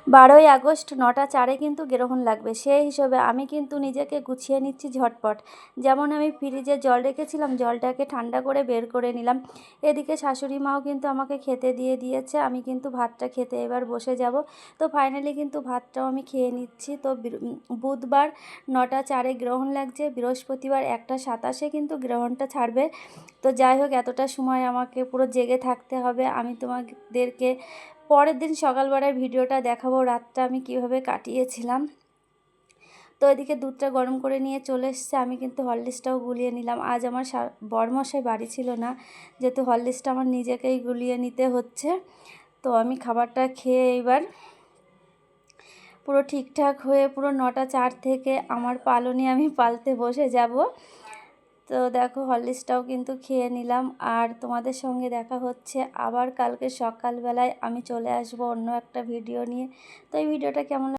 12ই August 9টা 4-এ কিন্তু গ্রহণ লাগবে। সেই হিসেবে আমি কিন্তু নিজেকে গুছিয়ে নিচ্ছি ঝটপট। যেমন আমি ফ্রিজে জল রেখেছিলাম, জলটাকে ঠান্ডা করে বের করে নিলাম। এদিকে শাশুড়ি মাও কিন্তু আমাকে খেতে দিয়ে দিয়েছে। আমি কিন্তু ভাতটা খেতে এবার বসে যাব। তো ফাইনালি কিন্তু ভাতটাও আমি খেয়ে নিচ্ছি। তো বুধবার 9টা 4-এ গ্রহণ লাগছে, বৃহস্পতিবার 1টা 27-এ কিন্তু গ্রহণটা ছাড়বে। তো যাই হোক, এতটা সময় আমাকে পুরো জেগে থাকতে হবে। আমি তোমাদেরকে পরের দিন সকালবেলায় ভিডিওটা দেখাবো রাতটা আমি কিভাবে কাটিয়েছিলাম। তো এদিকে দুধটা গরম করে নিয়ে চলে এসছে। আমি কিন্তু হরলিক্সটাও গুলিয়ে নিলাম। আজ আমার বরমশাই বাড়ি ছিল না, যেহেতু হরলিক্সটা আমার নিজেকেই গুলিয়ে নিতে হচ্ছে। তো আমি খাবারটা খেয়ে এবার পুরো ঠিকঠাক হয়ে পুরো 9টা 4 থেকে আমার পালনে আমি পালতে বসে যাব। তো দেখো হরলিক্সটাও কিন্তু খেয়ে নিলাম। আর তোমাদের সঙ্গে দেখা হচ্ছে আবার কালকে সকালবেলায়। আমি চলে আসব অন্য একটা ভিডিও নিয়ে। তো এই ভিডিওটা কেমন